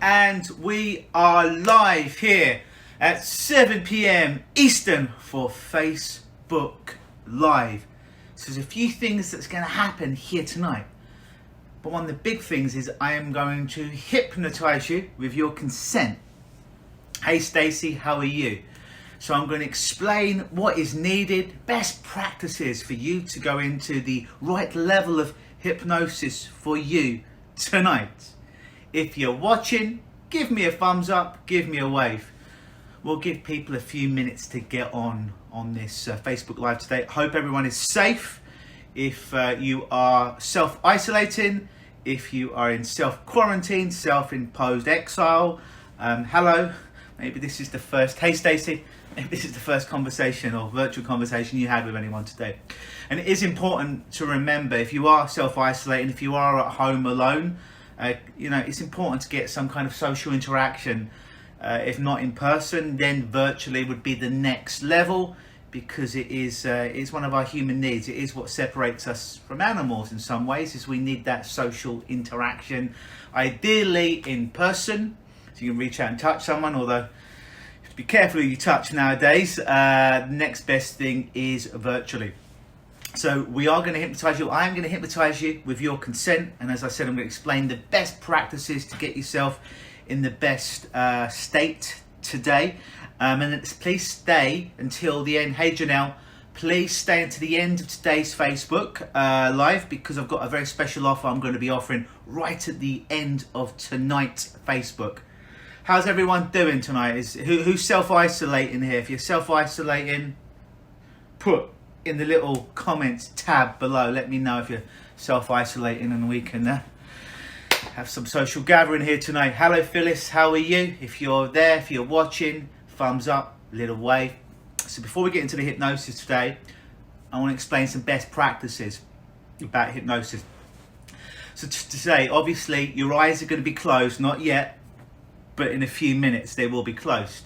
and we are live here at 7 p.m. Eastern for Facebook Live. So there's a few things that's going to happen here tonight, but one of the big things is I am going to hypnotize you with your consent. Hey Stacey, how are you? So I'm going to explain what is needed, best practices for you to go into the right level of hypnosis for you tonight. If you're watching, give me a thumbs up, give me a wave. We'll give people a few minutes to get on this Facebook Live today. Hope everyone is safe. If you are self-isolating, if you are in self-quarantine, self-imposed exile, hello. Maybe this is the first, hey Stacey, maybe this is the first conversation or virtual conversation you had with anyone today. And it is important to remember, if you are self-isolating, if you are at home alone, it's important to get some kind of social interaction. If not in person, then virtually would be the next level, because it's one of our human needs. It is what separates us from animals in some ways, is we need that social interaction, ideally in person, so you can reach out and touch someone, although you have to be careful who you touch nowadays. The next best thing is virtually. So we are going to hypnotize you. I am going to hypnotize you with your consent. And as I said, I'm going to explain the best practices to get yourself in the best state today. And then please stay until the end. Hey Janelle, please stay until the end of today's Facebook Live, because I've got a very special offer I'm going to be offering right at the end of tonight's Facebook. How's everyone doing tonight? Who's self-isolating here? If you're self-isolating, put in the little comments tab below, let me know if you're self-isolating, and we can have some social gathering here tonight. Hello Phyllis, how are you? If you're there, if you're watching, thumbs up, little wave. So before we get into the hypnosis today, I want to explain some best practices about hypnosis. So today, obviously your eyes are going to be closed, not yet, but in a few minutes they will be closed,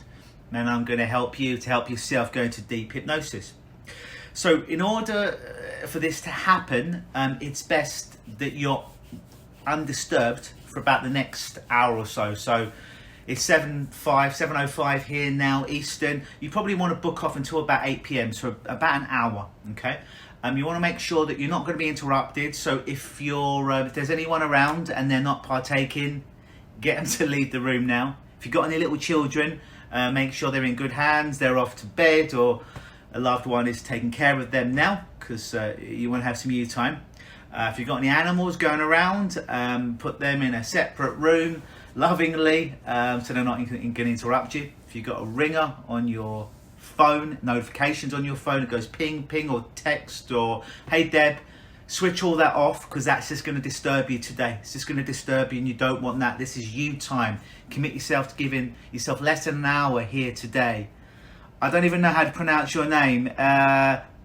and I'm going to help you to help yourself go into deep hypnosis. So in order for this to happen, it's best that you're undisturbed for about the next hour or so. So it's 7:05 here now Eastern. You probably want to book off until about 8 p.m, so about an hour, okay? You want to make sure that you're not going to be interrupted. So if there's anyone around and they're not partaking, get them to leave the room now. If you've got any little children, make sure they're in good hands, they're off to bed, or a loved one is taking care of them now, because you want to have some you time. If you've got any animals going around, put them in a separate room lovingly, so they're not going to interrupt you. If you've got a ringer on your phone, notifications on your phone, it goes ping, ping, or text, or hey Deb, switch all that off, because that's just going to disturb you today. It's just going to disturb you, and you don't want that. This is you time. Commit yourself to giving yourself less than an hour here today. I don't even know how to pronounce your name.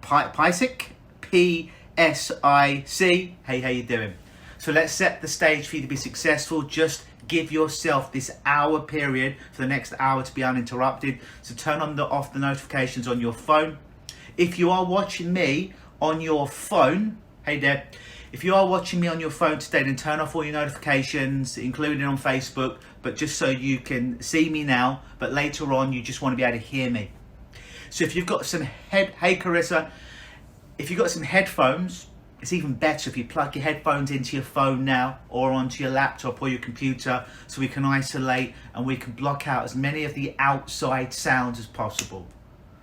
Pisic? P-S-I-C. Hey, how you doing? So let's set the stage for you to be successful. Just give yourself this hour period, for the next hour, to be uninterrupted. So turn off the notifications on your phone. If you are watching me on your phone, hey Deb, if you are watching me on your phone today, then turn off all your notifications, including on Facebook, but just so you can see me now, but later on you just want to be able to hear me. So if you've got some hey Carissa, if you've got some headphones, it's even better if you plug your headphones into your phone now, or onto your laptop or your computer, so we can isolate and we can block out as many of the outside sounds as possible.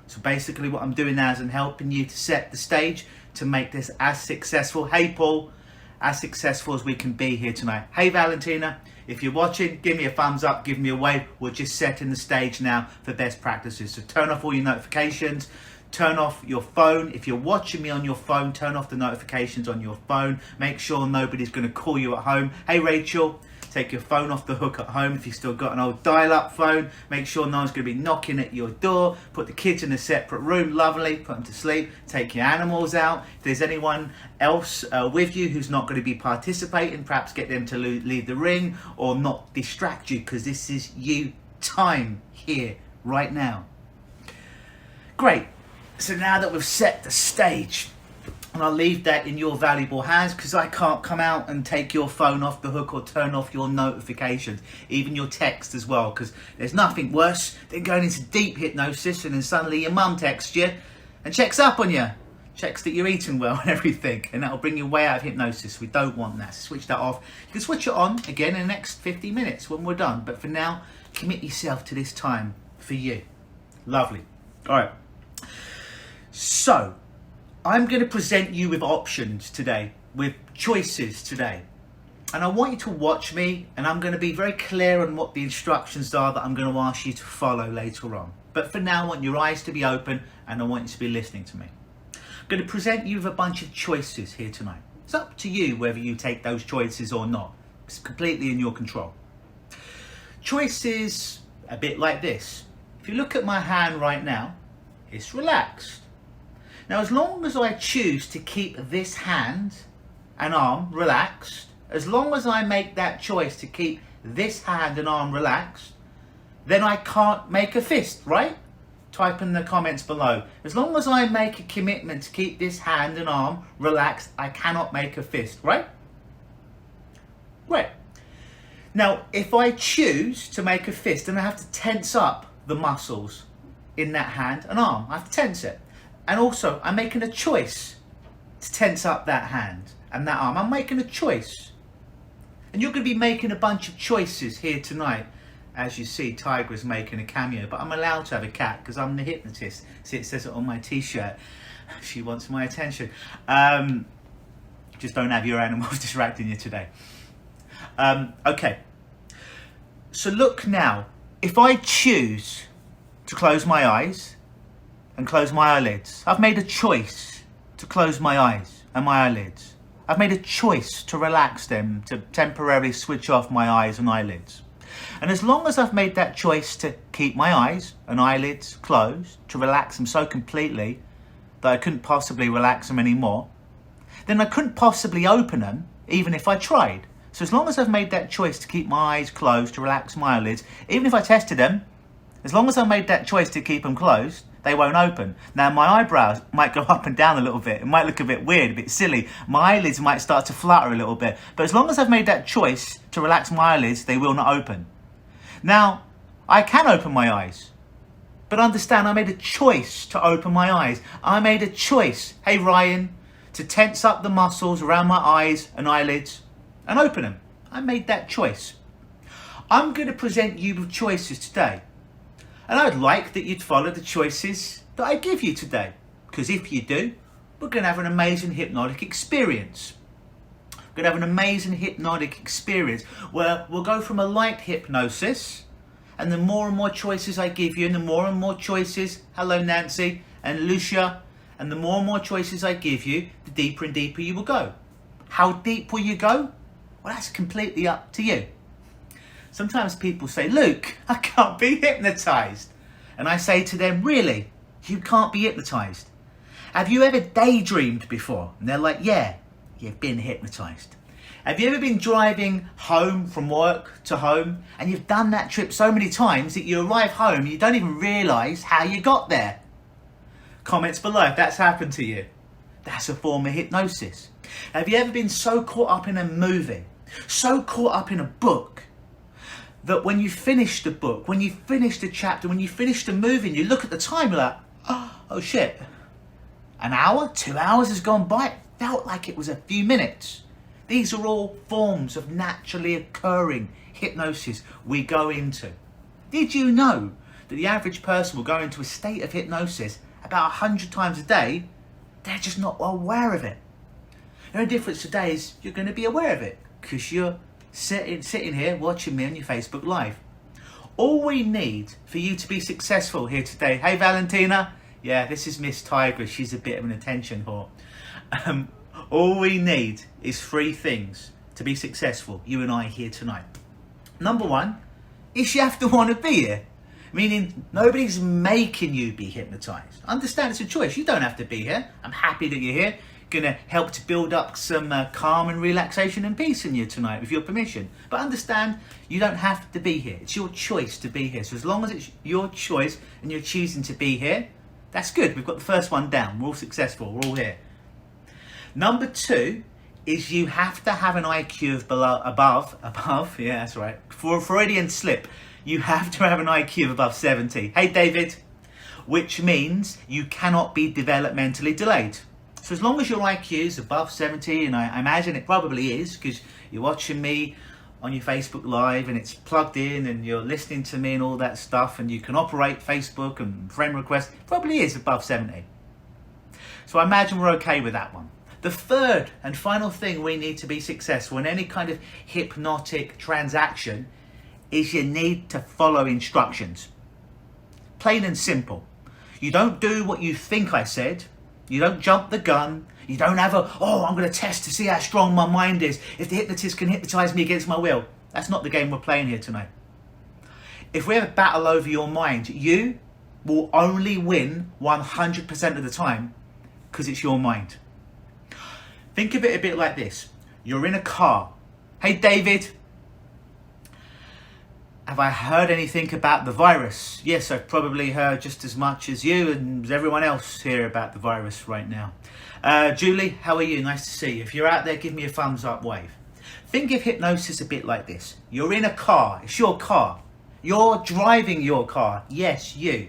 So basically what I'm doing now is I'm helping you to set the stage to make this as successful, hey Paul, as successful as we can be here tonight. Hey Valentina, if you're watching, give me a thumbs up, give me a wave. We're just setting the stage now for best practices. So turn off all your notifications, turn off your phone. If you're watching me on your phone, turn off the notifications on your phone. Make sure nobody's going to call you at home. Hey Rachel, take your phone off the hook at home. If you've still got an old dial-up phone, make sure no one's going to be knocking at your door. Put the kids in a separate room, lovely, put them to sleep. Take your animals out. If there's anyone else with you who's not going to be participating, perhaps get them to leave the ring, or not distract you, because this is you time here right now. Great. So now that we've set the stage, And I'll leave that in your valuable hands, because I can't come out and take your phone off the hook or turn off your notifications, even your text as well, because there's nothing worse than going into deep hypnosis and then suddenly your mum texts you and checks up on you, checks that you're eating well and everything, and that'll bring you way out of hypnosis. We don't want that, so switch that off. You can switch it on again in the next 50 minutes when we're done, but for now, commit yourself to this time for you. Lovely. All right. So, I'm going to present you with options today, with choices today. And I want you to watch me, and I'm going to be very clear on what the instructions are that I'm going to ask you to follow later on. But for now, I want your eyes to be open, and I want you to be listening to me. I'm going to present you with a bunch of choices here tonight. It's up to you whether you take those choices or not. It's completely in your control. Choices a bit like this. If you look at my hand right now, it's relaxed. Now, as long as I choose to keep this hand and arm relaxed, as long as I make that choice to keep this hand and arm relaxed, then I can't make a fist, right? Type in the comments below. As long as I make a commitment to keep this hand and arm relaxed, I cannot make a fist, right? Right. Now, if I choose to make a fist, then I have to tense up the muscles in that hand and arm. I have to tense it. And also, I'm making a choice to tense up that hand and that arm. I'm making a choice. And you're going to be making a bunch of choices here tonight. As you see, Tiger is making a cameo, but I'm allowed to have a cat because I'm the hypnotist. See, it says it on my t-shirt. She wants my attention. Just don't have your animals distracting you today. Okay. So look now. If I choose to close my eyes and close my eyelids, I've made a choice to close my eyes and my eyelids. I've made a choice to relax them, to temporarily switch off my eyes and eyelids. And as long as I've made that choice to keep my eyes and eyelids closed, to relax them so completely that I couldn't possibly relax them anymore, then I couldn't possibly open them even if I tried. So as long as I've made that choice to keep my eyes closed, to relax my eyelids, even if I tested them, as long as I made that choice to keep them closed, they won't open. Now, my eyebrows might go up and down a little bit. It might look a bit weird, a bit silly. My eyelids might start to flutter a little bit. But as long as I've made that choice to relax my eyelids, they will not open. Now, I can open my eyes. But understand, I made a choice to open my eyes. I made a choice, hey Ryan, to tense up the muscles around my eyes and eyelids and open them. I made that choice. I'm going to present you with choices today. And I'd like that you'd follow the choices that I give you today. Because if you do, we're going to have an amazing hypnotic experience. We're going to have an amazing hypnotic experience where we'll go from a light hypnosis, and the more and more choices I give you, and the more and more choices, hello Nancy and Lucia, and the more and more choices I give you, the deeper and deeper you will go. How deep will you go? Well, that's completely up to you. Sometimes people say, Luke, I can't be hypnotized. And I say to them, really? You can't be hypnotized? Have you ever daydreamed before? And they're like, yeah, you've been hypnotized. Have you ever been driving home from work to home and you've done that trip so many times that you arrive home and you don't even realize how you got there? Comments below if that's happened to you. That's a form of hypnosis. Have you ever been so caught up in a movie, so caught up in a book, that when you finish the book, when you finish the chapter, when you finish the movie, and you look at the time, you're like, oh shit, an hour, 2 hours has gone by. It felt like it was a few minutes. These are all forms of naturally occurring hypnosis we go into. Did you know that the average person will go into a state of hypnosis about 100 times a day? They're just not aware of it. The only difference today is you're going to be aware of it because you're sitting here watching me on your Facebook Live. All we need for you to be successful here today, hey Valentina, yeah, this is Miss Tigress, she's a bit of an attention whore. All we need is 3 things to be successful, you and I here tonight. Number 1 is you have to want to be here, meaning nobody's making you be hypnotized. Understand it's a choice, you don't have to be here. I'm happy that you're here. Going to help to build up some calm and relaxation and peace in you tonight with your permission. But understand, you don't have to be here. It's your choice to be here. So as long as it's your choice and you're choosing to be here, that's good. We've got the first one down. We're all successful. We're all here. Number 2 is you have to have an IQ of above, yeah, that's right. For a Freudian slip, you have to have an IQ of above 70. Hey, David. Which means you cannot be developmentally delayed. So as long as your IQ is above 70, and I imagine it probably is, because you're watching me on your Facebook Live and it's plugged in and you're listening to me and all that stuff, and you can operate Facebook and friend requests, it probably is above 70. So I imagine we're okay with that one. The third and final thing we need to be successful in any kind of hypnotic transaction is you need to follow instructions. Plain and simple. You don't do what you think I said. You don't jump the gun. You don't have I'm going to test to see how strong my mind is. If the hypnotist can hypnotize me against my will. That's not the game we're playing here tonight. If we have a battle over your mind, you will only win 100% of the time because it's your mind. Think of it a bit like this. You're in a car. Hey, David. Have I heard anything about the virus? Yes, I've probably heard just as much as you and everyone else here about the virus right now. Julie, how are you? Nice to see you. If you're out there, give me a thumbs up wave. Think of hypnosis a bit like this. You're in a car. It's your car. You're driving your car. Yes, you.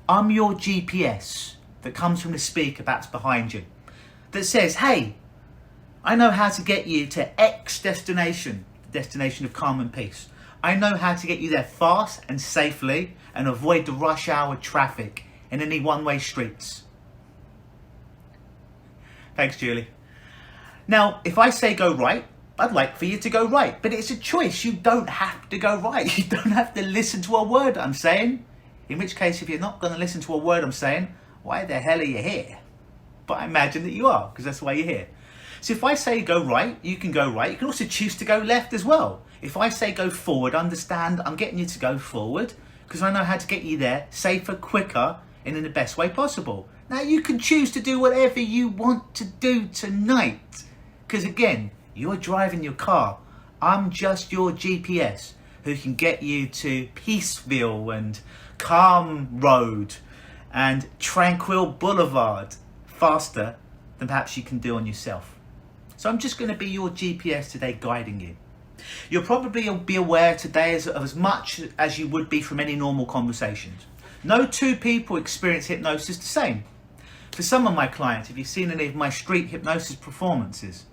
I'm your GPS that comes from the speaker that's behind you that says, hey, I know how to get you to X destination, the destination of calm and peace. I know how to get you there fast and safely and avoid the rush hour traffic in any one-way streets. Thanks, Julie. Now, if I say go right, I'd like for you to go right, but it's a choice. You don't have to go right. You don't have to listen to a word I'm saying. In which case, if you're not going to listen to a word I'm saying, why the hell are you here? But I imagine that you are, because that's why you're here. So if I say go right, you can go right. You can also choose to go left as well. If I say go forward, understand I'm getting you to go forward because I know how to get you there safer, quicker, and in the best way possible. Now you can choose to do whatever you want to do tonight. Because again, you're driving your car. I'm just your GPS who can get you to Peaceville and Calm Road and Tranquil Boulevard faster than perhaps you can do on yourself. So I'm just going to be your GPS today, guiding you. You'll probably be aware today of as much as you would be from any normal conversations. No two people experience hypnosis the same. For some of my clients, if you've seen any of my street hypnosis performances,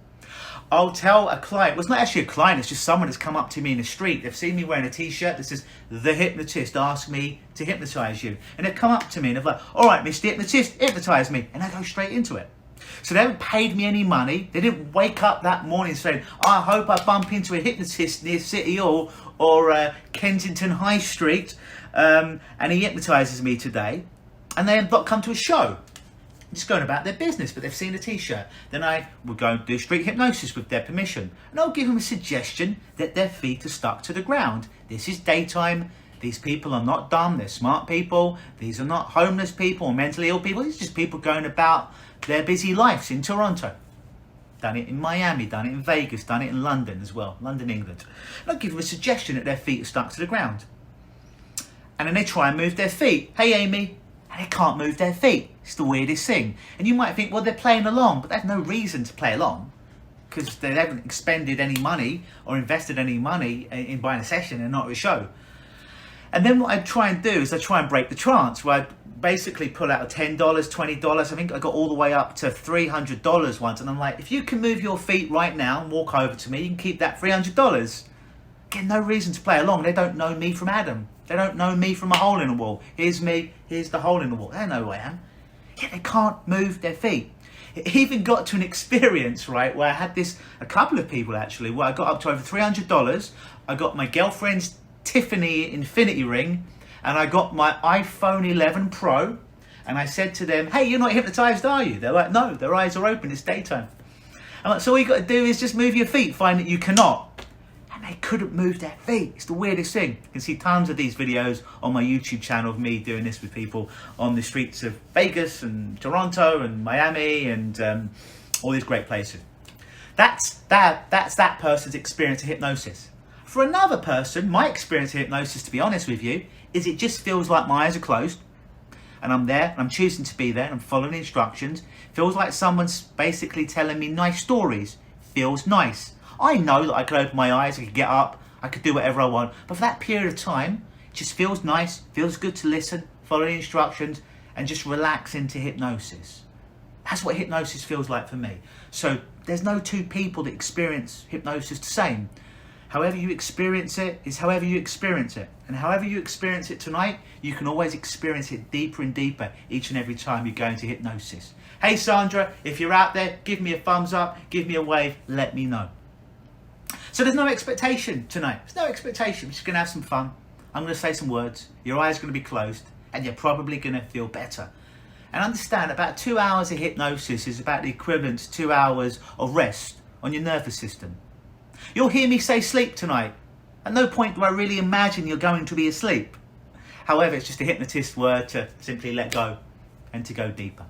I'll tell a client, well, it's not actually a client, it's just someone that's come up to me in the street. They've seen me wearing a t-shirt that says, "The hypnotist asked me to hypnotize you." And they've come up to me and they're like, "All right, Mr. Hypnotist, hypnotize me." And I go straight into it. So they haven't paid me any money. They didn't wake up that morning saying, "I hope I bump into a hypnotist near City Hall or Kensington High Street and he hypnotizes me today." And they have not come to a show. Just going about their business, but they've seen a t-shirt. Then I will go and do street hypnosis with their permission. And I'll give them a suggestion that their feet are stuck to the ground. This is daytime. These people are not dumb. They're smart people. These are not homeless people or mentally ill people. These are just people going about their busy lives in Toronto. Done it in Miami, done it in Vegas, done it in London as well. London, England. And I'll give them a suggestion that their feet are stuck to the ground. And then they try and move their feet. "Hey, Amy." And they can't move their feet. It's the weirdest thing. And you might think, well, they're playing along, but they have no reason to play along because they haven't expended any money or invested any money in buying a session and not a show. And then what I try and do is I try and break the trance, where I basically pull out $10, $20. I think I got all the way up to $300 once. And I'm like, if you can move your feet right now and walk over to me, you can keep that $300. Get no reason to play along. They don't know me from Adam. They don't know me from a hole in the wall. Here's me, here's the hole in the wall. They don't know who I am. Yet they can't move their feet. It even got to an experience, right, where I had a couple of people actually, where I got up to over $300. I got my girlfriend's Tiffany infinity ring, and I got my iPhone 11 Pro, and I said to them, "Hey, you're not hypnotized, are you?" They're like, "No, their eyes are open, it's daytime." I'm like, "So all you got to do is just move your feet." Find that you cannot. And they couldn't move their feet. It's the weirdest thing. You can see tons of these videos on my YouTube channel of me doing this with people on the streets of Vegas and Toronto and Miami and all these great places. That's that person's experience of hypnosis. For another person, my experience of hypnosis, to be honest with you, is it just feels like my eyes are closed. and I'm there, and I'm choosing to be there, and I'm following instructions. Feels like someone's basically telling me nice stories. Feels nice. I know that I could open my eyes, I could get up, I could do whatever I want, but for that period of time, it just feels nice, feels good to listen, follow the instructions, and just relax into hypnosis. That's what hypnosis feels like for me. So there's no two people that experience hypnosis the same. However you experience it is however you experience it. And however you experience it tonight, you can always experience it deeper and deeper each and every time you go into hypnosis. Hey Sandra, if you're out there, give me a thumbs up, give me a wave, let me know. So there's no expectation tonight. There's no expectation. We're just going to have some fun. I'm going to say some words. Your eyes are going to be closed and you're probably going to feel better. And understand, about 2 hours of hypnosis is about the equivalent to 2 hours of rest on your nervous system. You'll hear me say sleep tonight. At no point do I really imagine you're going to be asleep. However, it's just a hypnotist word to simply let go and to go deeper.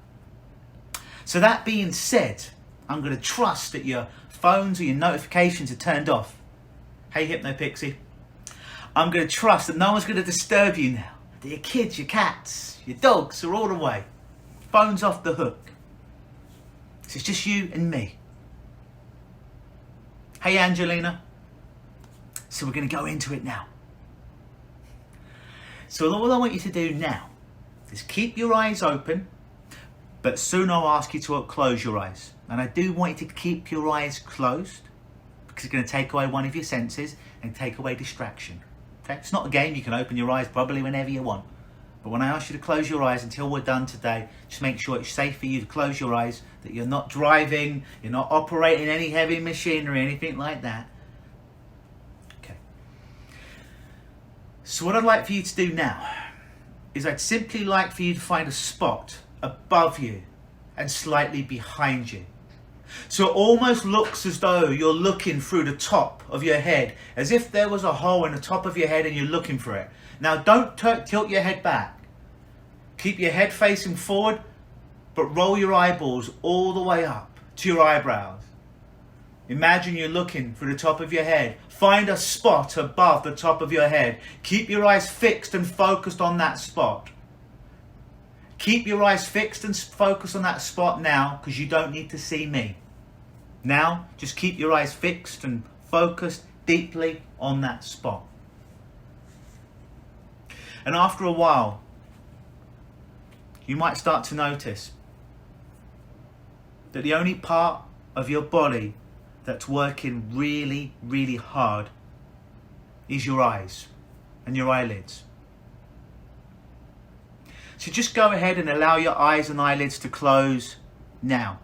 So that being said, I'm going to trust that your phones or your notifications are turned off. Hey Hypno Pixie. I'm going to trust that no one's going to disturb you now. That your kids, your cats, your dogs are all away. Phone's off the hook. So it's just you and me. Hey Angelina. So we're going to go into it now. So all I want you to do now is keep your eyes open, but soon I'll ask you to close your eyes. And I do want you to keep your eyes closed because it's going to take away one of your senses and take away distraction. Okay? It's not a game. You can open your eyes probably whenever you want. But when I ask you to close your eyes until we're done today, just make sure it's safe for you to close your eyes, that you're not driving, you're not operating any heavy machinery, anything like that. Okay. So what I'd like for you to do now is I'd simply like for you to find a spot above you and slightly behind you. So it almost looks as though you're looking through the top of your head, as if there was a hole in the top of your head and you're looking for it. Now don't tilt your head back. Keep your head facing forward, but roll your eyeballs all the way up to your eyebrows. Imagine you're looking through the top of your head. Find a spot above the top of your head. Keep your eyes fixed and focused on that spot. Keep your eyes fixed and focused on that spot now, because you don't need to see me. Now, just keep your eyes fixed and focused deeply on that spot. And after a while, you might start to notice that the only part of your body that's working really, really hard is your eyes and your eyelids. So just go ahead and allow your eyes and eyelids to close now.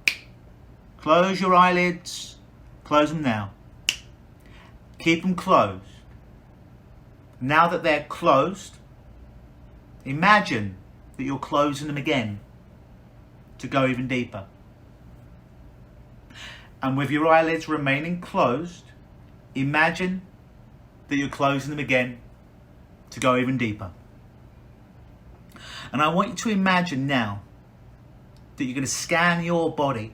Close your eyelids, close them now. Keep them closed. Now that they're closed, imagine that you're closing them again to go even deeper. And with your eyelids remaining closed, imagine that you're closing them again to go even deeper. And I want you to imagine now that you're going to scan your body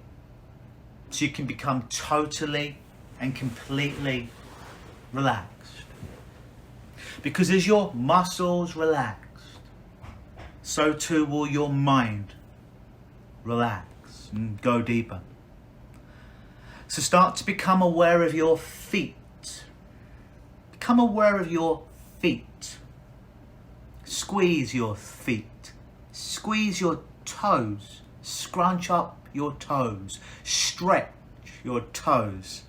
so you can become totally and completely relaxed. Because as your muscles relax, so too will your mind relax and go deeper. So start to become aware of your feet. Become aware of your feet. Squeeze your feet. Squeeze your toes. Scrunch up your toes. Stretch your toes.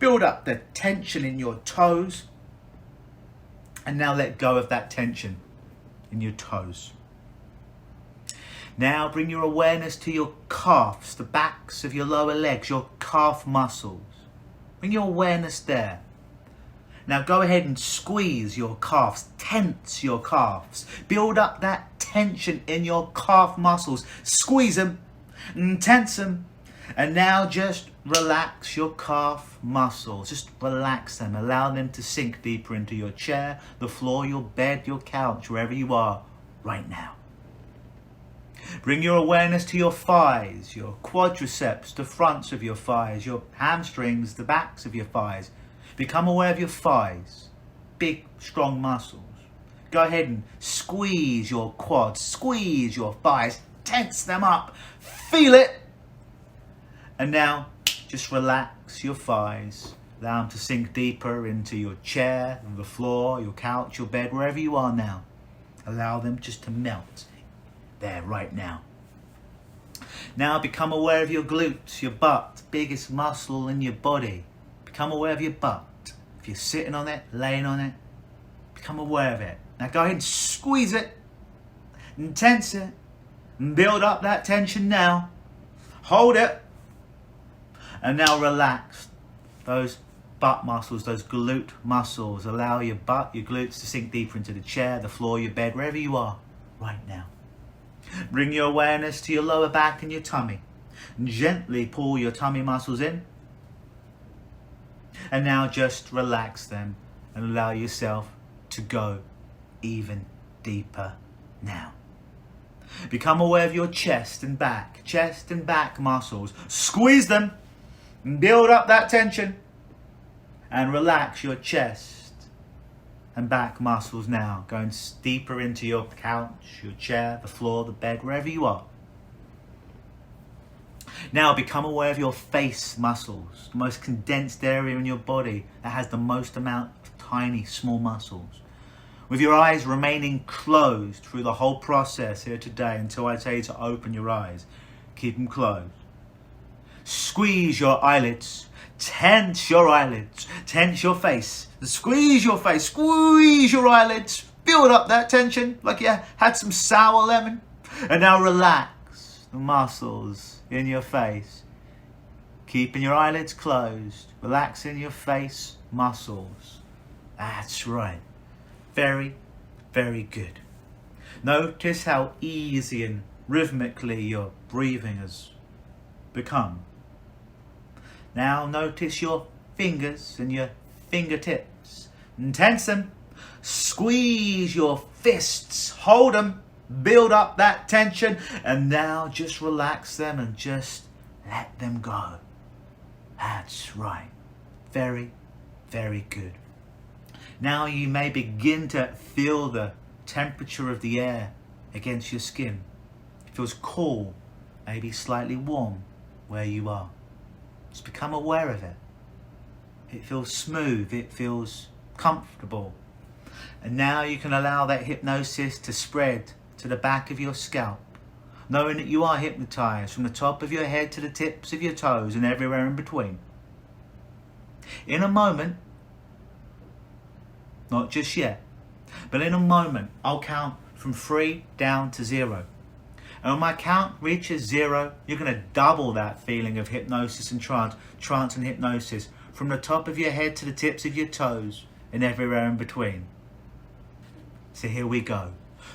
Build up the tension in your toes. And now let go of that tension in your toes. Now bring your awareness to your calves, the backs of your lower legs, your calf muscles. Bring your awareness there. Now go ahead and squeeze your calves, tense your calves. Build up that tension in your calf muscles. Squeeze them and tense them. And now just relax your calf muscles. Just relax them. Allow them to sink deeper into your chair, the floor, your bed, your couch, wherever you are right now. Bring your awareness to your thighs, your quadriceps, the fronts of your thighs, your hamstrings, the backs of your thighs. Become aware of your thighs, big, strong muscles. Go ahead and squeeze your quads, squeeze your thighs, tense them up, feel it. And now just relax your thighs. Allow them to sink deeper into your chair, the floor, your couch, your bed, wherever you are now. Allow them just to melt there right now. Now become aware of your glutes, your butt, biggest muscle in your body. Become aware of your butt. If you're sitting on it, laying on it, become aware of it. Now go ahead and squeeze it and tense it and build up that tension now. Hold it. And now relax those butt muscles, those glute muscles. Allow your butt, your glutes to sink deeper into the chair, the floor, your bed, wherever you are right now. Bring your awareness to your lower back and your tummy. And gently pull your tummy muscles in. And now just relax them and allow yourself to go even deeper now. Become aware of your chest and back muscles. Squeeze them and build up that tension. And relax your chest and back muscles now. Going deeper into your couch, your chair, the floor, the bed, wherever you are. Now become aware of your face muscles, the most condensed area in your body that has the most amount of tiny, small muscles. With your eyes remaining closed through the whole process here today until I tell you to open your eyes. Keep them closed. Squeeze your eyelids. Tense your eyelids. Tense your face. Squeeze your face. Squeeze your eyelids. Build up that tension like you had some sour lemon. And now relax the muscles in your face. Keeping your eyelids closed. Relaxing your face muscles. That's right. Very, very good. Notice how easy and rhythmically your breathing has become. Now notice your fingers and your fingertips. And tense them. Squeeze your fists. Hold them. Build up that tension. And now just relax them and just let them go. That's right. Very, very good. Now you may begin to feel the temperature of the air against your skin. It feels cool, maybe slightly warm where you are. Just become aware of it. It feels smooth, it feels comfortable. And now you can allow that hypnosis to spread to the back of your scalp, knowing that you are hypnotized from the top of your head to the tips of your toes and everywhere in between. In a moment, not just yet, but in a moment, I'll count from 3 down to 0. And when my count reaches 0, you're going to double that feeling of hypnosis and trance and hypnosis from the top of your head to the tips of your toes and everywhere in between. So here we go.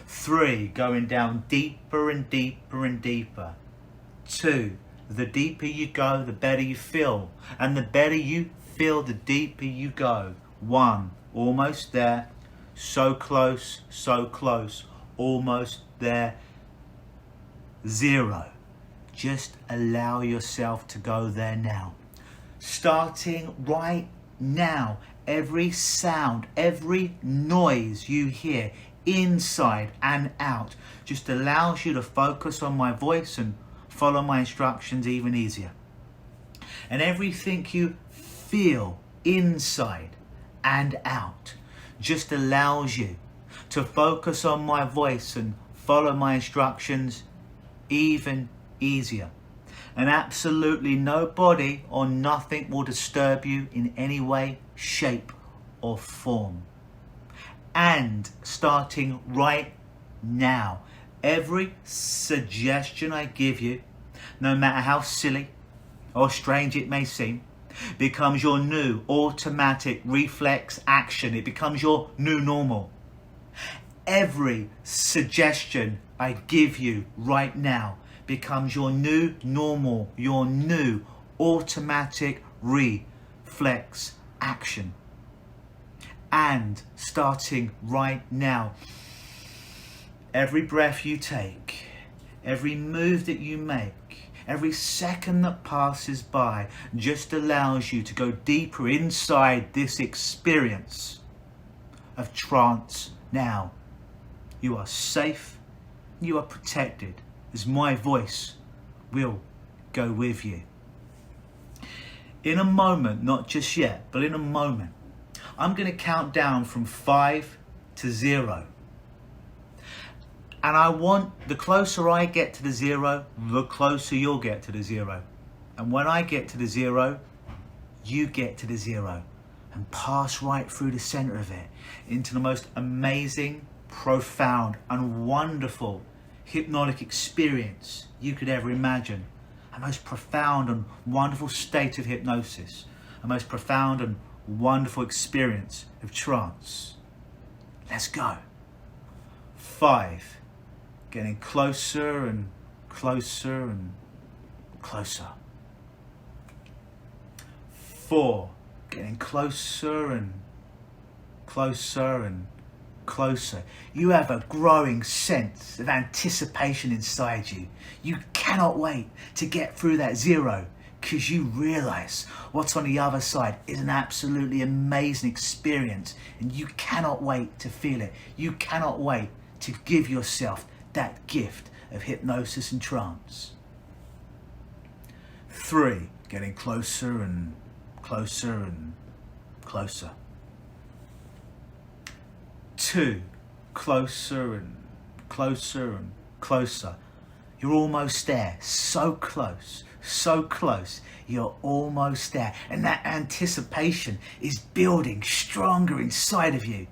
3, going down deeper and deeper and deeper. 2, the deeper you go, the better you feel. And the better you feel, the deeper you go. 1, almost there. So close, almost there. 0. Just allow yourself to go there now. Starting right now, every sound, every noise you hear, inside and out, just allows you to focus on my voice and follow my instructions even easier. And everything you feel inside and out just allows you to focus on my voice and follow my instructions even easier. And absolutely nobody or nothing will disturb you in any way, shape or form. And starting right now, every suggestion I give you, no matter how silly or strange it may seem, becomes your new automatic reflex action. It becomes your new normal. Every suggestion I give you right now becomes your new normal, your new automatic reflex action. And starting right now, every breath you take, every move that you make, every second that passes by just allows you to go deeper inside this experience of trance now You are safe. You are protected, as my voice will go with you. In a moment, not just yet, but in a moment, I'm going to count down from 5 to 0. And I want, the closer I get to the 0, the closer you'll get to the 0. And when I get to the 0, you get to the 0 and pass right through the center of it into the most amazing, profound and wonderful hypnotic experience you could ever imagine. A most profound and wonderful state of hypnosis. A most profound and wonderful experience of trance. Let's go. 5. Getting closer and closer and closer. 4. Getting closer and closer and closer. You have a growing sense of anticipation inside you. You cannot wait to get through that 0 because you realize what's on the other side is an absolutely amazing experience, and you cannot wait to feel it. You cannot wait to give yourself that gift of hypnosis and trance. 3. Getting closer and closer and closer. 2. Closer and closer and closer. You're almost there. So close. So close. You're almost there. And that anticipation is building stronger inside of you.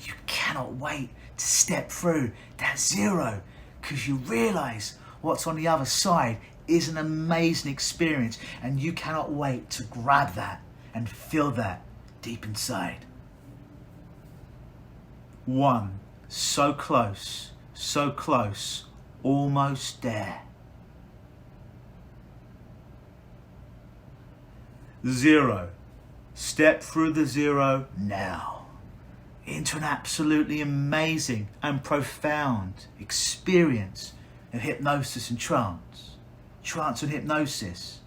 You cannot wait to step through that 0 because you realize what's on the other side is an amazing experience, and you cannot wait to grab that and feel that deep inside. 1. So close, almost there. 0. Step through the 0 now into an absolutely amazing and profound experience of hypnosis and trance. Trance and hypnosis.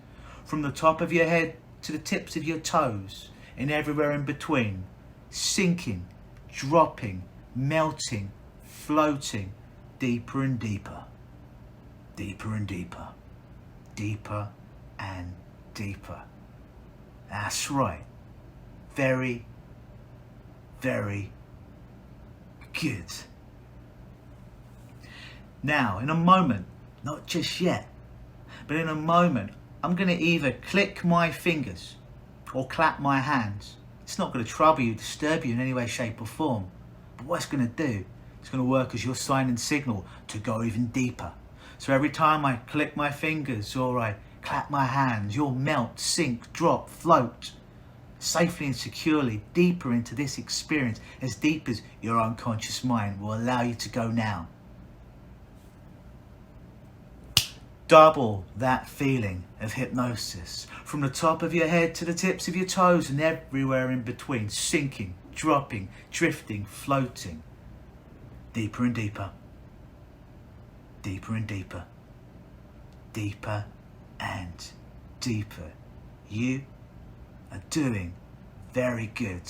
From the top of your head to the tips of your toes and everywhere in between. Sinking, dropping, melting, floating, deeper and deeper. Deeper and deeper. Deeper and deeper. That's right. Very, very good. Now, in a moment, not just yet, but in a moment, I'm going to either click my fingers or clap my hands. It's not going to trouble you, disturb you in any way, shape or form. But what it's going to do, it's going to work as your sign and signal to go even deeper. So every time I click my fingers or I clap my hands, you'll melt, sink, drop, float safely and securely deeper into this experience, as deep as your unconscious mind will allow you to go now. Double that feeling of hypnosis from the top of your head to the tips of your toes and everywhere in between, sinking, dropping, drifting, floating, deeper and deeper, deeper and deeper, deeper and deeper. You are doing very good.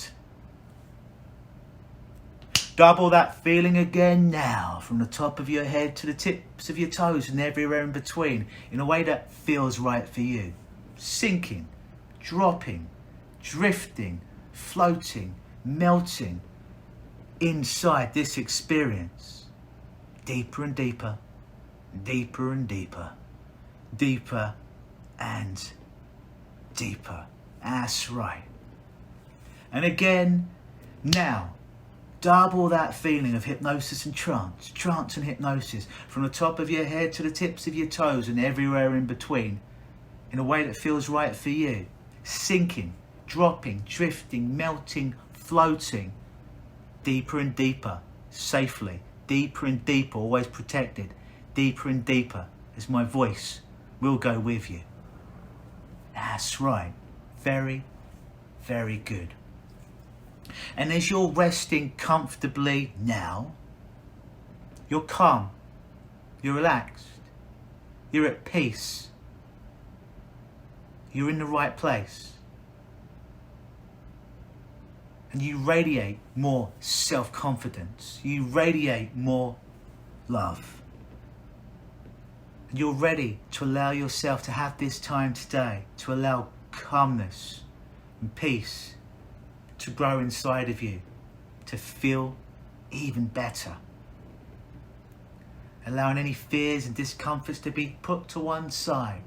Double that feeling again now, from the top of your head to the tips of your toes and everywhere in between, in a way that feels right for you. Sinking, dropping, drifting, floating, melting inside this experience. Deeper and deeper, deeper and deeper, deeper and deeper. That's right. And again, now, double that feeling of hypnosis and trance, trance and hypnosis, from the top of your head to the tips of your toes and everywhere in between, in a way that feels right for you. Sinking, dropping, drifting, melting, floating, deeper and deeper, safely, deeper and deeper, always protected, deeper and deeper, as my voice will go with you. That's right. Very, very good. And as you're resting comfortably now, you're calm, you're relaxed, you're at peace, you're in the right place. and you radiate more self-confidence. You radiate more love. And you're ready to allow yourself to have this time today, to allow calmness and peace to grow inside of you, to feel even better. Allowing any fears and discomforts to be put to one side,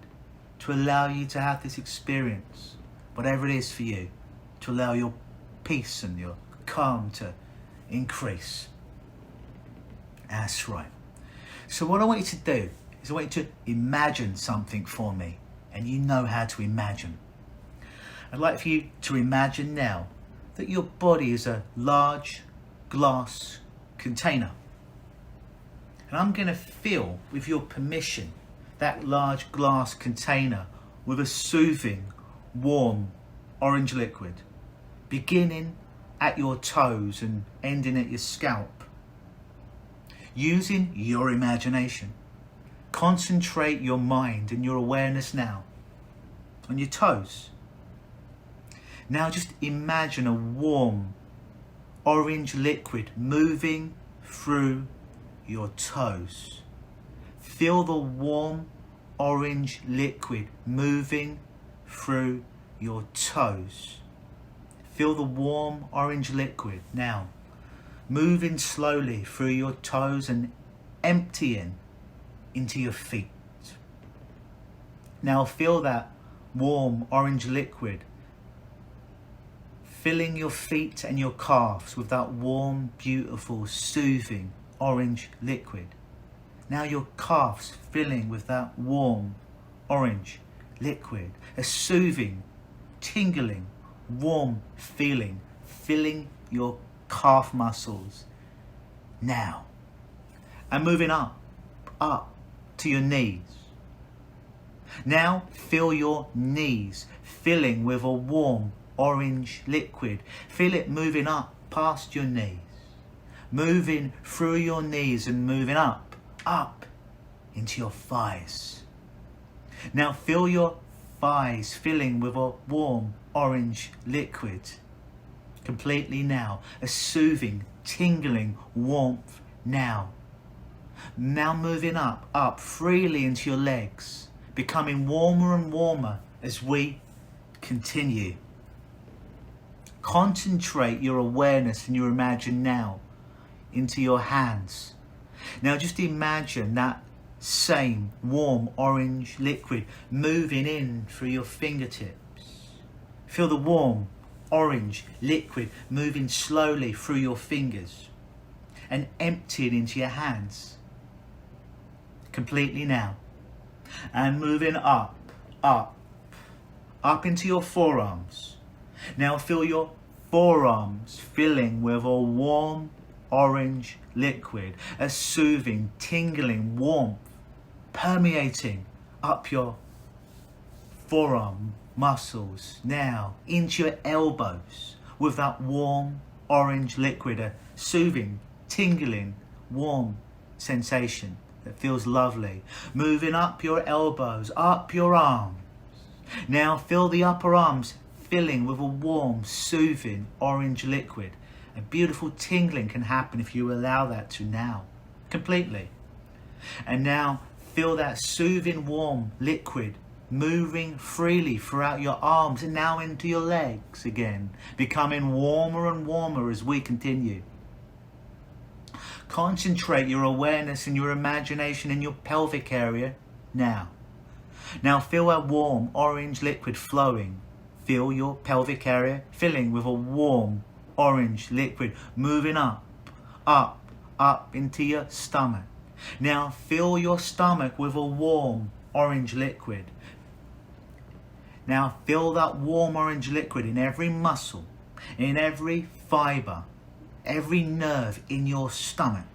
to allow you to have this experience, whatever it is for you, to allow your peace and your calm to increase. That's right. So what I want you to do is I want you to imagine something for me, and you know how to imagine. I'd like for you to imagine now that your body is a large glass container. And I'm going to fill, with your permission, that large glass container with a soothing, warm, orange liquid, beginning at your toes and ending at your scalp. Using your imagination, concentrate your mind and your awareness now on your toes. Now just imagine a warm, orange liquid moving through your toes. Feel the warm orange liquid moving through your toes. Feel the warm orange liquid now moving slowly through your toes and emptying into your feet. Now feel that warm orange liquid filling your feet and your calves with that warm, beautiful, soothing orange liquid. Now your calves filling with that warm orange liquid, a soothing, tingling, warm feeling filling your calf muscles now, and moving up to your knees. Now feel your knees filling with a warm orange liquid. Feel it moving up past your knees, moving through your knees and moving up into your thighs. Now feel your thighs filling with a warm orange liquid completely now, a soothing, tingling warmth now. Now moving up freely into your legs, becoming warmer and warmer as we continue. Concentrate your awareness and your imagination now into your hands. Now just imagine that same warm orange liquid moving in through your fingertips. Feel the warm orange liquid moving slowly through your fingers and emptying into your hands completely now, and moving up into your forearms. Now feel your forearms filling with a warm orange liquid, a soothing, tingling warmth permeating up your forearm muscles now into your elbows with that warm orange liquid, a soothing, tingling, warm sensation that feels lovely. Moving up your elbows, up your arms. Now feel the upper arms filling with a warm, soothing orange liquid. A beautiful tingling can happen if you allow that to now, completely. And now feel that soothing warm liquid moving freely throughout your arms and now into your legs again, becoming warmer and warmer as we continue. Concentrate your awareness and your imagination in your pelvic area now. Now feel that warm orange liquid flowing. Feel your pelvic area filling with a warm orange liquid moving up into your stomach. Now fill your stomach with a warm orange liquid. Now feel that warm orange liquid in every muscle, in every fibre, every nerve in your stomach.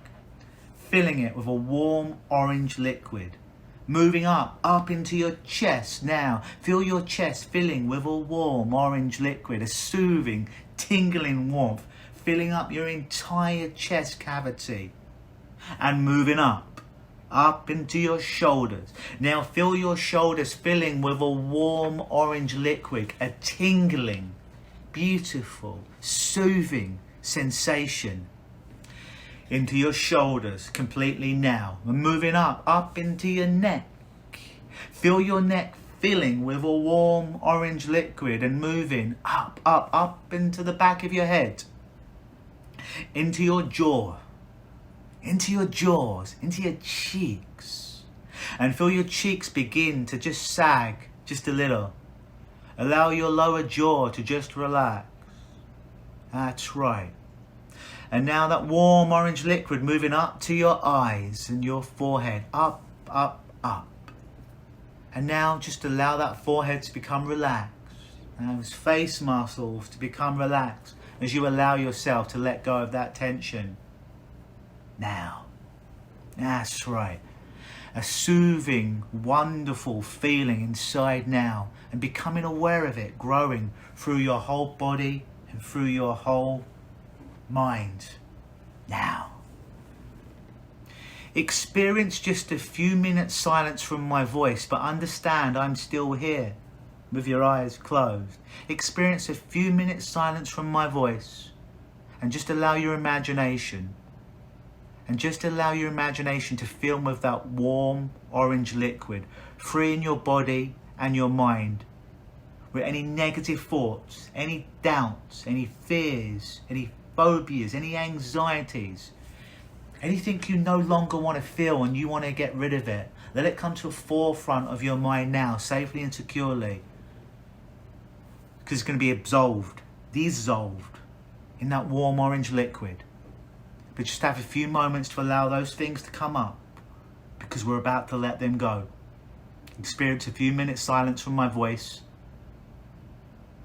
Filling it with a warm orange liquid. Moving up into your chest now. Feel your chest filling with a warm orange liquid, a soothing, tingling warmth, filling up your entire chest cavity. And moving up into your shoulders. Now feel your shoulders filling with a warm orange liquid, a tingling beautiful, soothing sensation into your shoulders completely now. We're moving up into your neck. Feel your neck filling with a warm orange liquid and moving up into the back of your head, into your jaw, into your jaws, into your cheeks. And feel your cheeks begin to just sag just a little. Allow your lower jaw to just relax. That's right. And now that warm orange liquid moving up to your eyes and your forehead. Up. And now just allow that forehead to become relaxed. And those face muscles to become relaxed as you allow yourself to let go of that tension. Now. That's right. A soothing, wonderful feeling inside now, and becoming aware of it growing through your whole body and through your whole mind. Now. Experience just a few minutes silence from my voice, but understand I'm still here with your eyes closed. Experience a few minutes silence from my voice, and just allow your imagination. And just allow your imagination to fill with that warm orange liquid, freeing your body and your mind. With any negative thoughts, any doubts, any fears, any phobias, any anxieties, anything you no longer want to feel and you want to get rid of it, let it come to the forefront of your mind now, safely and securely. Because it's going to be dissolved in that warm orange liquid. But just have a few moments to allow those things to come up, because we're about to let them go. Experience a few minutes silence from my voice,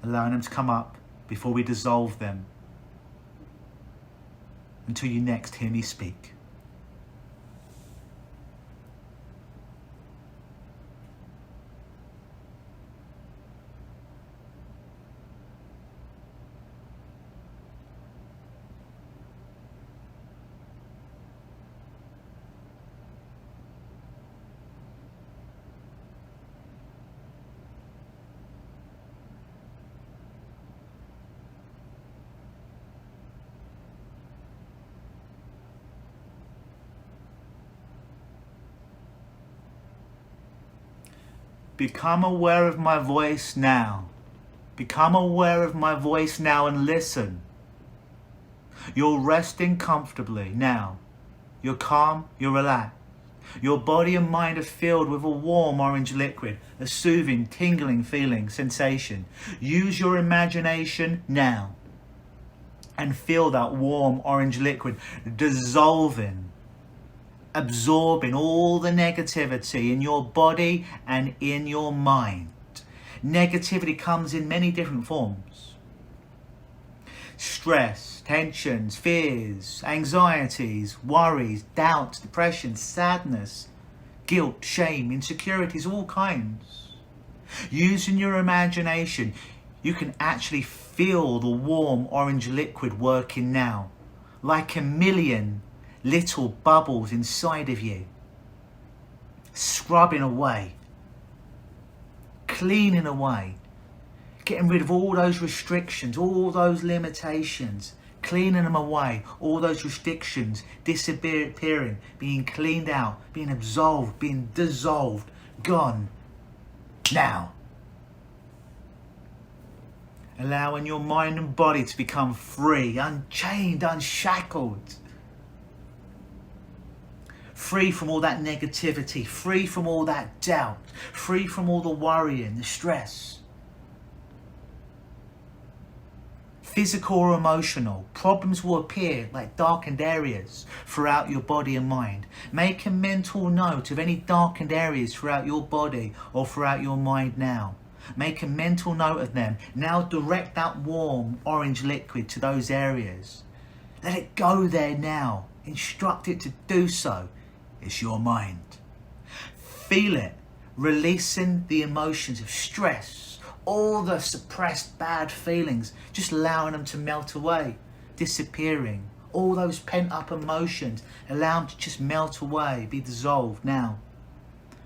allowing them to come up before we dissolve them, until you next hear me speak. Become aware of my voice now. Become aware of my voice now and listen. You're resting comfortably now. You're calm, you're relaxed. Your body and mind are filled with a warm orange liquid, a soothing, tingling feeling, sensation. Use your imagination now and feel that warm orange liquid dissolving, absorbing all the negativity in your body and in your mind. Negativity comes in many different forms. Stress, tensions, fears, anxieties, worries, doubts, depression, sadness, guilt, shame, insecurities, all kinds. Using your imagination, you can actually feel the warm orange liquid working now, like a million little bubbles inside of you, scrubbing away, cleaning away, getting rid of all those restrictions, all those limitations, cleaning them away, all those restrictions disappearing, being cleaned out, being absolved, being dissolved, gone. Now, allowing your mind and body to become free, unchained, unshackled. Free from all that negativity, free from all that doubt, free from all the worrying, the stress. Physical or emotional, problems will appear like darkened areas throughout your body and mind. Make a mental note of any darkened areas throughout your body or throughout your mind now. Make a mental note of them. Now direct that warm orange liquid to those areas. Let it go there now. Instruct it to do so. It's your mind. Feel it, releasing the emotions of stress, all the suppressed bad feelings, just allowing them to melt away, disappearing. All those pent up emotions, allow them to just melt away, be dissolved now.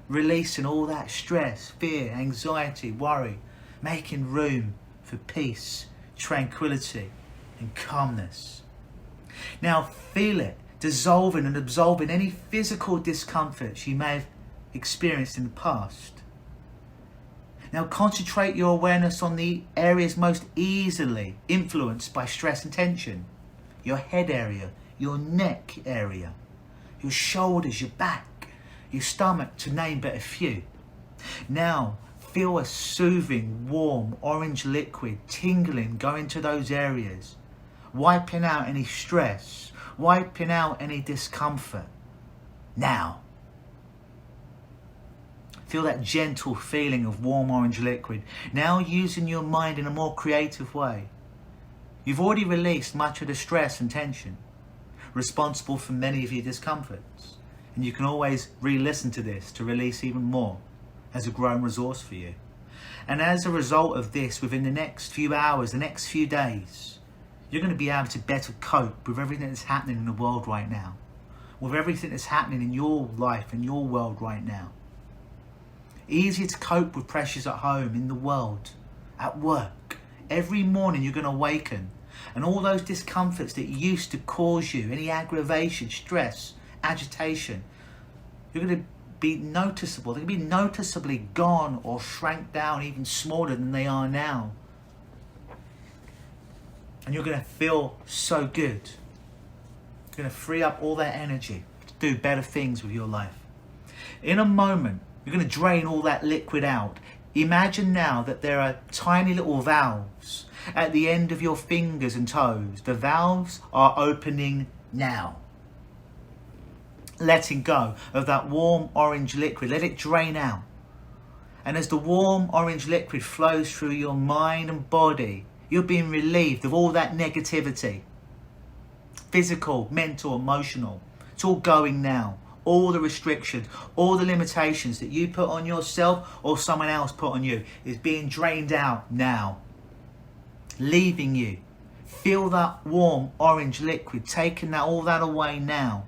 Releasing all that stress, fear, anxiety, worry, making room for peace, tranquility and calmness. Now feel it dissolving and absorbing any physical discomforts you may have experienced in the past. Now concentrate your awareness on the areas most easily influenced by stress and tension. Your head area, your neck area, your shoulders, your back, your stomach, to name but a few. Now feel a soothing, warm, orange liquid tingling going to those areas, wiping out any stress, wiping out any discomfort. Now, feel that gentle feeling of warm orange liquid. Now using your mind in a more creative way. You've already released much of the stress and tension, responsible for many of your discomforts. And you can always re-listen to this to release even more as a growing resource for you. And as a result of this, within the next few hours, the next few days, you're going to be able to better cope with everything that's happening in the world right now, with everything that's happening in your life and your world right now. Easier to cope with pressures at home, in the world, at work. Every morning you're going to awaken, and all those discomforts that used to cause you any aggravation, stress, agitation, you're going to be noticeable. They're going to be noticeably gone or shrank down, even smaller than they are now. And you're going to feel so good. You're going to free up all that energy to do better things with your life. In a moment, you're going to drain all that liquid out. Imagine now that there are tiny little valves at the end of your fingers and toes. The valves are opening now. Letting go of that warm orange liquid. Let it drain out. And as the warm orange liquid flows through your mind and body, you're being relieved of all that negativity. Physical, mental, emotional. It's all going now. All the restrictions, all the limitations that you put on yourself or someone else put on you is being drained out now. Leaving you. Feel that warm orange liquid, taking all that away now.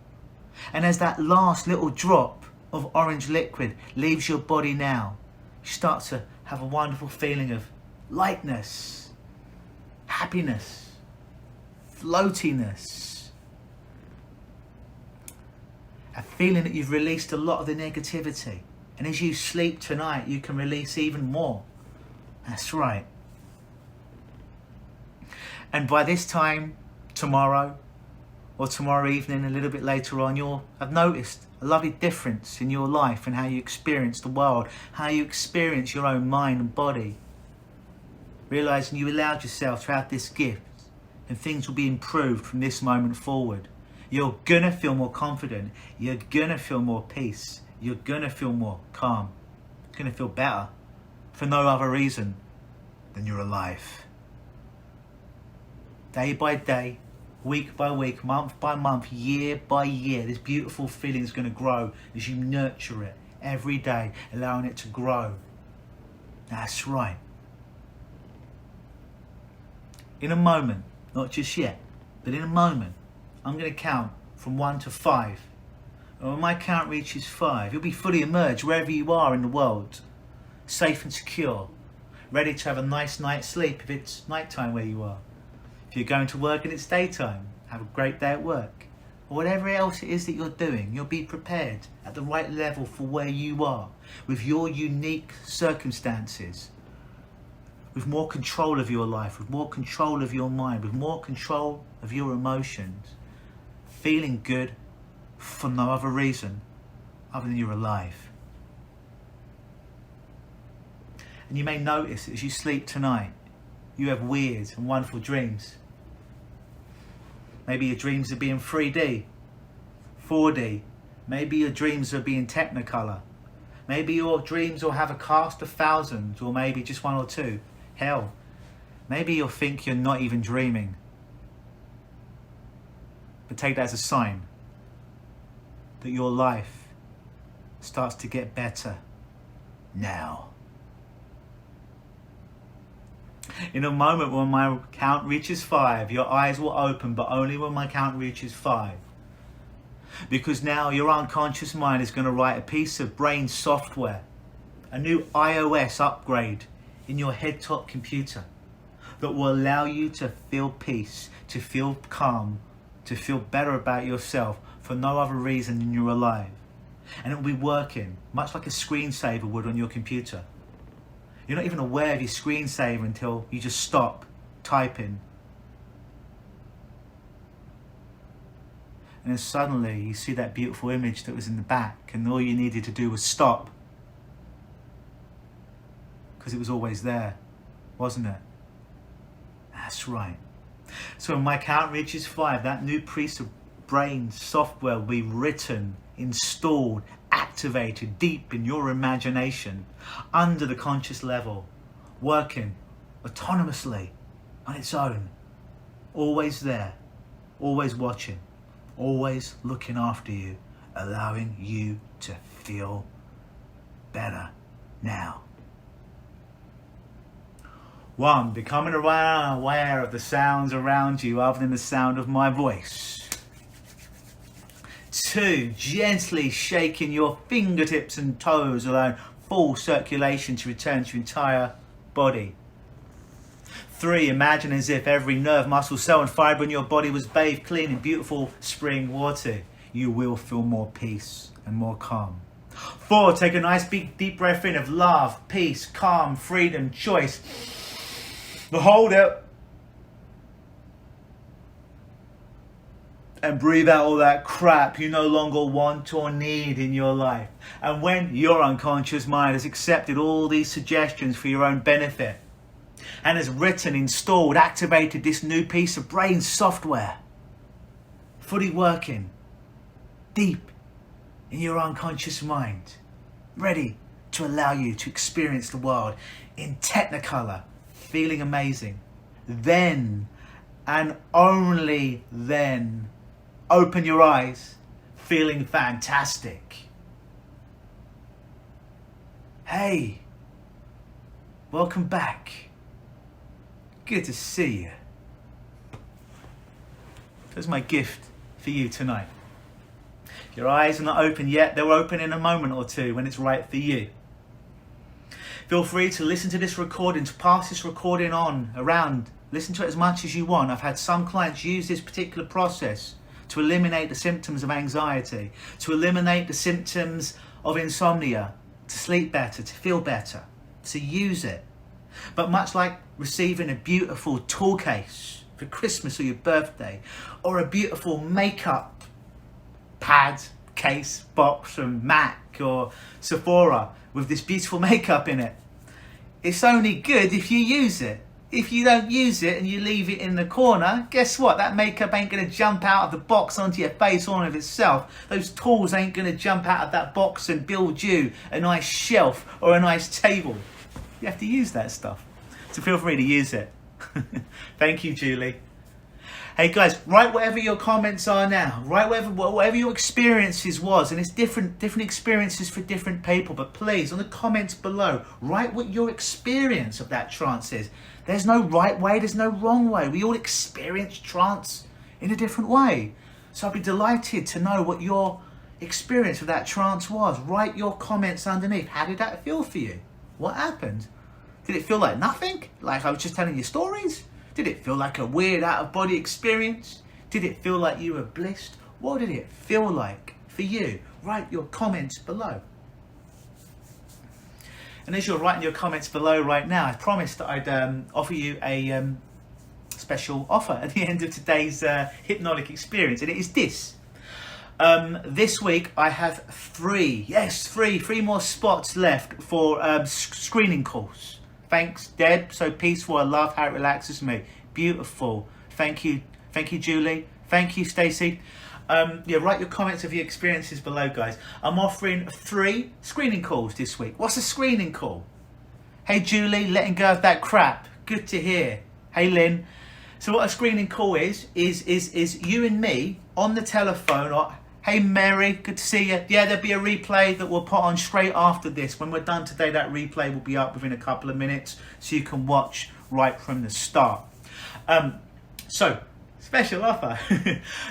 And as that last little drop of orange liquid leaves your body now, you start to have a wonderful feeling of lightness, happiness, floatiness. A feeling that you've released a lot of the negativity. And as you sleep tonight, you can release even more. That's right. And by this time tomorrow, or tomorrow evening, a little bit later on, you'll have noticed a lovely difference in your life and how you experience the world, how you experience your own mind and body. Realising you allowed yourself to have this gift, and things will be improved from this moment forward. You're gonna feel more confident. You're gonna feel more peace. You're gonna feel more calm. You're gonna feel better for no other reason than you're alive. Day by day, week by week, month by month, year by year, this beautiful feeling is gonna grow as you nurture it every day, allowing it to grow. That's right. In a moment, not just yet, but in a moment, I'm going to count from 1 to 5. And when my count reaches 5, you'll be fully immersed wherever you are in the world. Safe and secure. Ready to have a nice night's sleep if it's nighttime where you are. If you're going to work and it's daytime, have a great day at work. Or whatever else it is that you're doing, you'll be prepared at the right level for where you are. With your unique circumstances. With more control of your life. With more control of your mind. With more control of your emotions. Feeling good for no other reason other than you're alive. And you may notice as you sleep tonight, you have weird and wonderful dreams. Maybe your dreams are being 3D, 4D. Maybe your dreams are being Technicolor. Maybe your dreams will have a cast of thousands, or maybe just 1 or 2. Hell, maybe you'll think you're not even dreaming. But take that as a sign that your life starts to get better now. In a moment when my count reaches 5, your eyes will open, but only when my count reaches 5. Because now your unconscious mind is going to write a piece of brain software, a new iOS upgrade in your head-top computer. that will allow you to feel peace, to feel calm, to feel better about yourself for no other reason than you're alive. And it will be working, much like a screensaver would on your computer. You're not even aware of your screensaver until you just stop typing. And then suddenly you see that beautiful image that was in the back, and all you needed to do was stop. Because it was always there, wasn't it? That's right. So when my count reaches 5, that new piece of brain software will be written, installed, activated deep in your imagination, under the conscious level, working autonomously on its own, always there, always watching, always looking after you, allowing you to feel better now. 1, becoming aware of the sounds around you other than the sound of my voice. 2, gently shaking your fingertips and toes, allowing full circulation to return to your entire body. 3, imagine as if every nerve, muscle, cell and fibre in your body was bathed clean in beautiful spring water. You will feel more peace and more calm. 4, take a nice big deep breath in of love, peace, calm, freedom, choice. Hold it. And breathe out all that crap you no longer want or need in your life. And when your unconscious mind has accepted all these suggestions for your own benefit, and has written, installed, activated this new piece of brain software, fully working deep in your unconscious mind, ready to allow you to experience the world in technicolor, feeling amazing, then and only then open your eyes, feeling fantastic. Hey, welcome back. Good to see you. That's my gift for you tonight. If your eyes are not open yet, they'll open in a moment or two when it's right for you. Feel free to listen to this recording, to pass this recording on around. Listen to it as much as you want. I've had some clients use this particular process to eliminate the symptoms of anxiety, to eliminate the symptoms of insomnia, to sleep better, to feel better, to use it. But much like receiving a beautiful tool case for Christmas or your birthday, or a beautiful makeup pad, case, box from MAC or Sephora with this beautiful makeup in it, it's only good if you use it. If you don't use it and you leave it in the corner, guess what? That makeup ain't going to jump out of the box onto your face all of itself. Those tools ain't going to jump out of that box and build you a nice shelf or a nice table. You have to use that stuff. So feel free to use it. Thank you, Julie. Hey guys, write whatever your comments are now. Write whatever your experiences was, and it's different experiences for different people. But please, on the comments below, write what your experience of that trance is. There's no right way, there's no wrong way. We all experience trance in a different way. So I'd be delighted to know what your experience of that trance was. Write your comments underneath. How did that feel for you? What happened? Did it feel like nothing? Like I was just telling you stories? Did it feel like a weird out-of-body experience? Did it feel like you were blissed? What did it feel like for you? Write your comments below. And as you're writing your comments below right now, I promised that I'd offer you a special offer at the end of today's hypnotic experience, and it is this. This week I have three more spots left for screening calls. Thanks, Deb. So peaceful. I love how it relaxes me. Beautiful. Thank you, Julie. Thank you, Stacey. Write your comments of your experiences below, guys. I'm offering 3 screening calls this week. What's a screening call? Hey, Julie, letting go of that crap. Good to hear. Hey, Lynn. So what a screening call is you and me on the telephone. Or, hey, Mary, good to see you. Yeah, there'll be a replay that we'll put on straight after this. When we're done today, that replay will be up within a couple of minutes, so you can watch right from the start. So Special offer.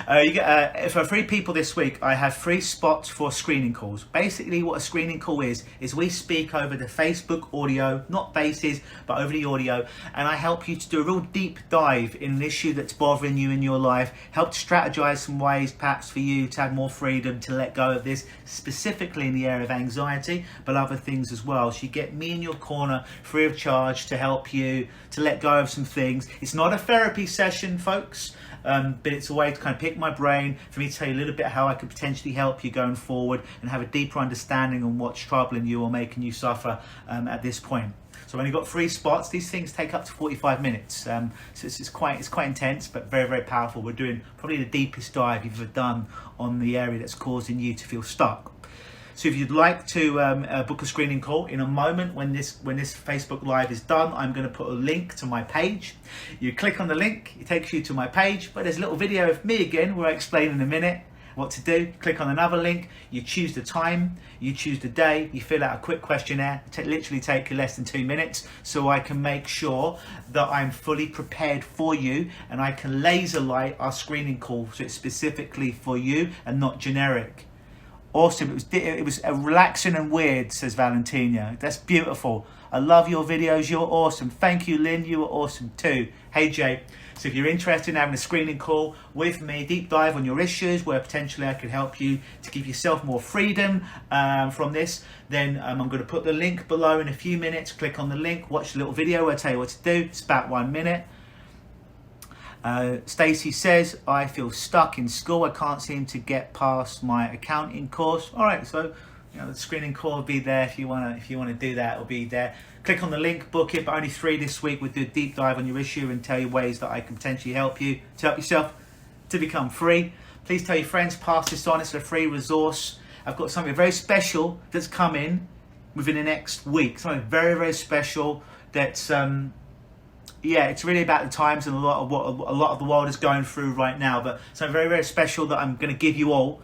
You get for 3 people this week, I have 3 spots for screening calls. Basically what a screening call is we speak over the Facebook audio, not faces, but over the audio, and I help you to do a real deep dive in an issue that's bothering you in your life, help to strategize some ways perhaps for you to have more freedom to let go of this, specifically in the area of anxiety, but other things as well. So you get me in your corner free of charge to help you to let go of some things. It's not a therapy session, folks. But it's a way to kind of pick my brain for me to tell you a little bit how I could potentially help you going forward and have a deeper understanding on what's troubling you or making you suffer at this point. So I've only got 3 spots. These things take up to 45 minutes. So it's quite intense, but very, very powerful. We're doing probably the deepest dive you've ever done on the area that's causing you to feel stuck. So if you'd like to book a screening call, in a moment when this Facebook Live is done, I'm going to put a link to my page. You click on the link, it takes you to my page, but there's a little video of me again where I explain in a minute what to do. Click on another link, you choose the time, you choose the day, you fill out a quick questionnaire. Literally take you less than 2 minutes, so I can make sure that I'm fully prepared for you and I can laser light our screening call so it's specifically for you and not generic. Awesome. It was relaxing and weird, says Valentina. That's beautiful. I love your videos. You're awesome. Thank you, Lynn. You were awesome too. Hey, Jay. So if you're interested in having a screening call with me, deep dive on your issues where potentially I could help you to give yourself more freedom from this, then I'm going to put the link below in a few minutes. Click on the link, watch the little video. I'll tell you what to do. It's about 1 minute. Stacey says, I feel stuck in school. I can't seem to get past my accounting course. All right, so the screening call will be there if you want to do that. It'll be there. Click on the link, book it. But only 3 this week. We'll do a deep dive on your issue and tell you ways that I can potentially help you to help yourself to become free. Please tell your friends, pass this on. It's a free resource. I've got something very special that's coming within the next week. Something very, very special that's it's really about the times and a lot of the world is going through right now, but something very, very special that I'm going to give you all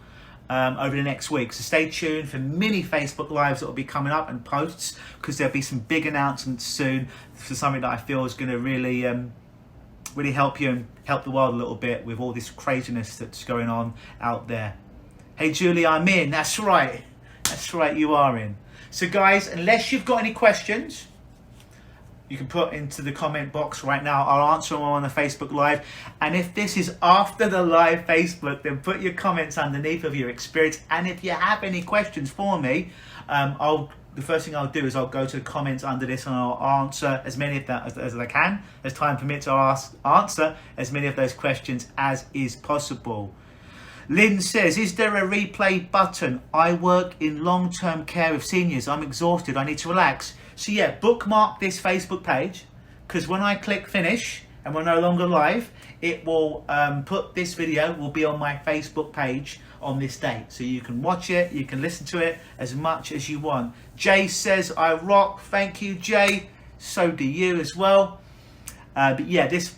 over the next week. So stay tuned for mini Facebook Lives that will be coming up and posts, because there'll be some big announcements soon for something that I feel is going to really help you and help the world a little bit with all this craziness that's going on out there. Hey Julie, I'm in. That's right, you are in. So guys, unless you've got any questions, you can put into the comment box right now. I'll answer them on the Facebook Live. And if this is after the live Facebook, then put your comments underneath of your experience. And if you have any questions for me, the first thing I'll do is I'll go to the comments under this and I'll answer as many of that as I can, as time permits. I'll answer as many of those questions as is possible. Lynn says, is there a replay button? I work in long-term care with seniors. I'm exhausted. I need to relax. So yeah, bookmark this Facebook page, because when I click finish and we're no longer live, it will put this video will be on my Facebook page on this date. So you can watch it, you can listen to it as much as you want. Jay says, I rock. Thank you, Jay. So do you as well. But yeah, this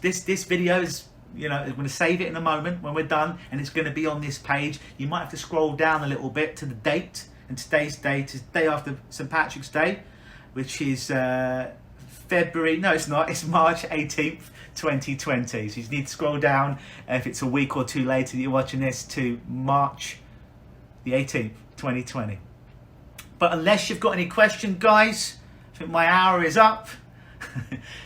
video is, I'm going to save it in a moment when we're done, and it's going to be on this page. You might have to scroll down a little bit to the date, and today's date is day after St. Patrick's Day, which is February, no it's not, it's March 18th, 2020. So you need to scroll down, if it's a week or 2 later that you're watching this, to March the 18th, 2020. But unless you've got any questions, guys, I think my hour is up.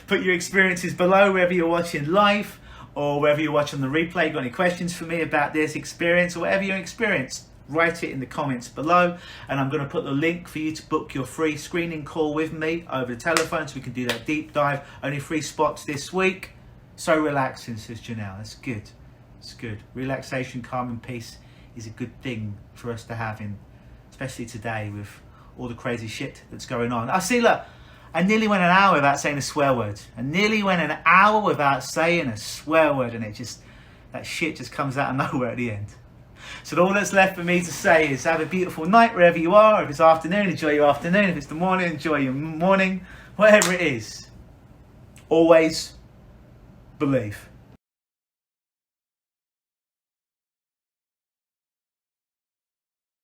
Put your experiences below, wherever you're watching live or wherever you're watching the replay. Got any questions for me about this experience or whatever you experience? Write it in the comments below, and I'm going to put the link for you to book your free screening call with me over the telephone so we can do that deep dive. Only 3 spots this week. So relaxing, says Janelle. That's good. It's good. Relaxation, calm and peace is a good thing for us to have, especially today with all the crazy shit that's going on. I see, look, I nearly went an hour without saying a swear word. I nearly went an hour without saying a swear word, and that shit just comes out of nowhere at the end. So all that's left for me to say is have a beautiful night wherever you are. If it's afternoon, enjoy your afternoon. If it's the morning, enjoy your morning. Whatever it is, always believe.